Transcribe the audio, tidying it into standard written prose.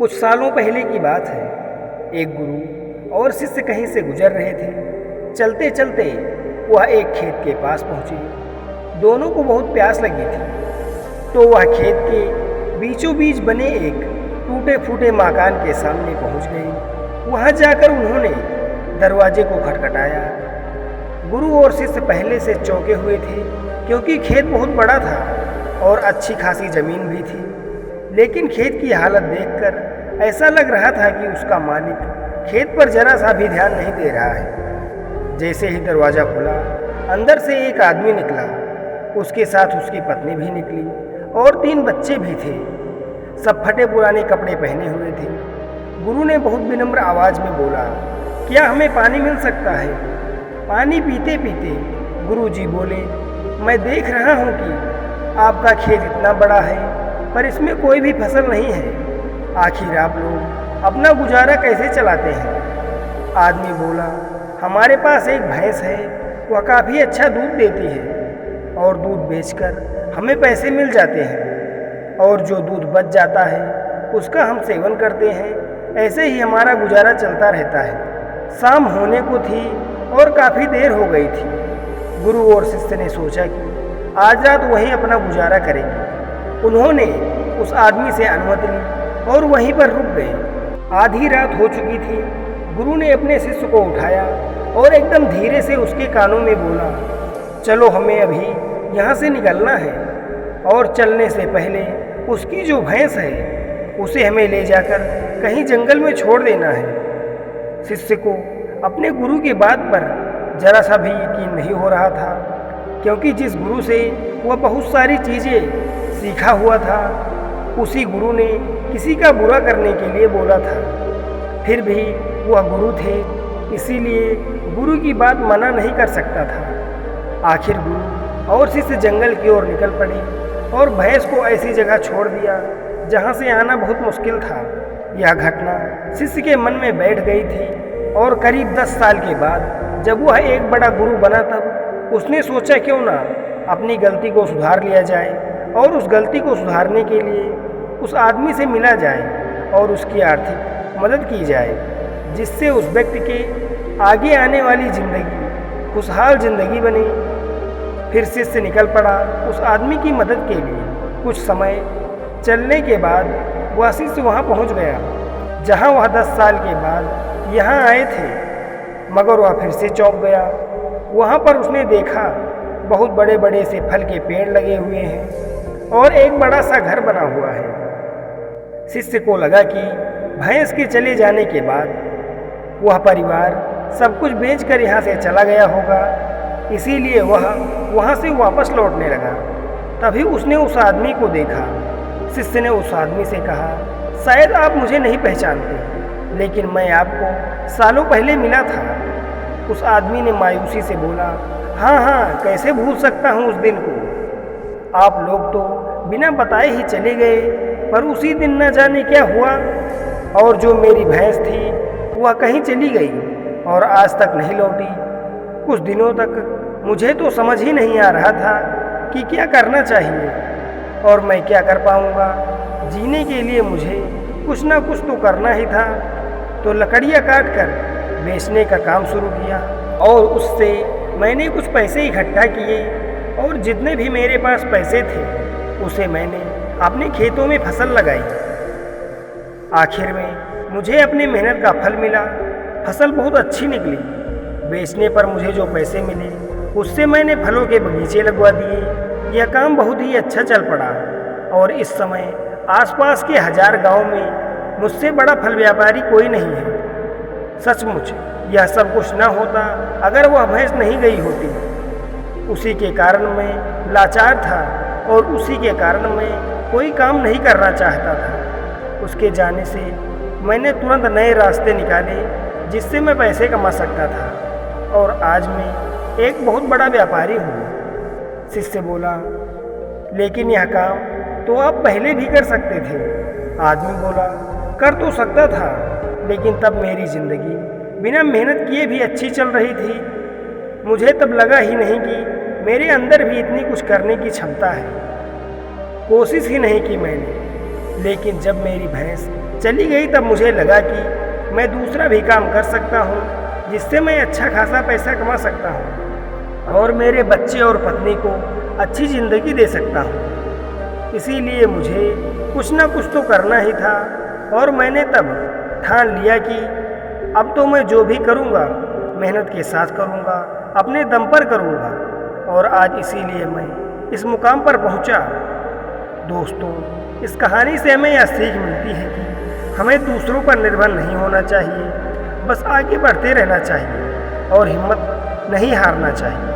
कुछ सालों पहले की बात है। एक गुरु और शिष्य कहीं से गुजर रहे थे। चलते चलते वह एक खेत के पास पहुंचे। दोनों को बहुत प्यास लगी थी, तो वह खेत के बीचों बीच बने एक टूटे फूटे मकान के सामने पहुंच गए। वहां जाकर उन्होंने दरवाजे को खटखटाया। गुरु और शिष्य पहले से चौंके हुए थे, क्योंकि खेत बहुत बड़ा था और अच्छी खासी जमीन भी थी। लेकिन खेत की हालत देखकर ऐसा लग रहा था कि उसका मालिक खेत पर जरा सा भी ध्यान नहीं दे रहा है। जैसे ही दरवाज़ा खुला, अंदर से एक आदमी निकला। उसके साथ उसकी पत्नी भी निकली और 3 बच्चे भी थे। सब फटे पुराने कपड़े पहने हुए थे। गुरु ने बहुत विनम्र आवाज़ में बोला, क्या हमें पानी मिल सकता है? पानी पीते पीते गुरुजी बोले, मैं देख रहा हूँ कि आपका खेत इतना बड़ा है, पर इसमें कोई भी फसल नहीं है। आखिर आप लोग अपना गुजारा कैसे चलाते हैं? आदमी बोला, हमारे पास एक भैंस है, वह काफ़ी अच्छा दूध देती है और दूध बेचकर हमें पैसे मिल जाते हैं, और जो दूध बच जाता है उसका हम सेवन करते हैं। ऐसे ही हमारा गुजारा चलता रहता है। शाम होने को थी और काफ़ी देर हो गई थी। गुरु और शिष्य ने सोचा कि आज रात वहीं अपना गुजारा करेंगे। उन्होंने उस आदमी से अनुमति ली और वहीं पर रुक गए। आधी रात हो चुकी थी। गुरु ने अपने शिष्य को उठाया और एकदम धीरे से उसके कानों में बोला, चलो हमें अभी यहाँ से निकलना है, और चलने से पहले उसकी जो भैंस है उसे हमें ले जाकर कहीं जंगल में छोड़ देना है। शिष्य को अपने गुरु की बात पर जरा सा भी यकीन नहीं हो रहा था, क्योंकि जिस गुरु से वह बहुत सारी चीज़ें सीखा हुआ था, उसी गुरु ने किसी का बुरा करने के लिए बोला था। फिर भी वह गुरु थे, इसीलिए गुरु की बात मना नहीं कर सकता था। आखिर गुरु और शिष्य जंगल की ओर निकल पड़े और भैंस को ऐसी जगह छोड़ दिया जहाँ से आना बहुत मुश्किल था। यह घटना शिष्य के मन में बैठ गई थी, और करीब 10 साल के बाद जब वह एक बड़ा गुरु बना, तब उसने सोचा क्यों ना अपनी गलती को सुधार लिया जाए, और उस गलती को सुधारने के लिए उस आदमी से मिला जाए और उसकी आर्थिक मदद की जाए, जिससे उस व्यक्ति के आगे आने वाली ज़िंदगी खुशहाल ज़िंदगी बने। फिर शिष्य निकल पड़ा उस आदमी की मदद के लिए। कुछ समय चलने के बाद वह शिष्य वहाँ पहुँच गया जहाँ वह 10 साल के बाद यहाँ आए थे, मगर वह फिर से चौंक गया। वहाँ पर उसने देखा बहुत बड़े बड़े से फल के पेड़ लगे हुए हैं और एक बड़ा सा घर बना हुआ है। शिष्य को लगा कि भैंस के चले जाने के बाद वह परिवार सब कुछ बेचकर यहाँ से चला गया होगा, इसीलिए वह वहाँ से वापस लौटने लगा। तभी उसने उस आदमी को देखा। शिष्य ने उस आदमी से कहा, शायद आप मुझे नहीं पहचानते, लेकिन मैं आपको सालों पहले मिला था। उस आदमी ने मायूसी से बोला, हाँ, कैसे भूल सकता हूँ उस दिन को। आप लोग तो बिना बताए ही चले गए, पर उसी दिन न जाने क्या हुआ, और जो मेरी भैंस थी वह कहीं चली गई और आज तक नहीं लौटी। कुछ दिनों तक मुझे तो समझ ही नहीं आ रहा था कि क्या करना चाहिए और मैं क्या कर पाऊँगा। जीने के लिए मुझे कुछ ना कुछ तो करना ही था, तो लकड़ियाँ काट कर बेचने का काम शुरू किया, और उससे मैंने कुछ पैसे इकट्ठा किए, और जितने भी मेरे पास पैसे थे उसे मैंने अपने खेतों में फसल लगाई। आखिर में मुझे अपनी मेहनत का फल मिला। फसल बहुत अच्छी निकली। बेचने पर मुझे जो पैसे मिले उससे मैंने फलों के बगीचे लगवा दिए। यह काम बहुत ही अच्छा चल पड़ा, और इस समय आसपास के 1000 गांव में मुझसे बड़ा फल व्यापारी कोई नहीं है। सचमुच यह सब कुछ न होता अगर वह भैंस नहीं गई होती। उसी के कारण मैं लाचार था, और उसी के कारण मैं कोई काम नहीं करना चाहता था। उसके जाने से मैंने तुरंत नए रास्ते निकाले जिससे मैं पैसे कमा सकता था, और आज मैं एक बहुत बड़ा व्यापारी हूँ। शिष्य बोला, लेकिन यह काम तो आप पहले भी कर सकते थे। आदमी बोला, कर तो सकता था, लेकिन तब मेरी ज़िंदगी बिना मेहनत किए भी अच्छी चल रही थी। मुझे तब लगा ही नहीं कि मेरे अंदर भी इतनी कुछ करने की क्षमता है। कोशिश ही नहीं की मैंने। लेकिन जब मेरी भैंस चली गई तब मुझे लगा कि मैं दूसरा भी काम कर सकता हूँ जिससे मैं अच्छा खासा पैसा कमा सकता हूँ और मेरे बच्चे और पत्नी को अच्छी ज़िंदगी दे सकता हूँ। इसीलिए मुझे कुछ ना कुछ तो करना ही था और मैंने तब ठान लिया कि अब तो मैं जो भी करूँगा मेहनत के साथ करूँगा, अपने दम पर करूँगा और आज इसीलिए मैं इस मुकाम पर पहुँचा। दोस्तों, इस कहानी से हमें यह सीख मिलती है कि हमें दूसरों पर निर्भर नहीं होना चाहिए, बस आगे बढ़ते रहना चाहिए और हिम्मत नहीं हारना चाहिए।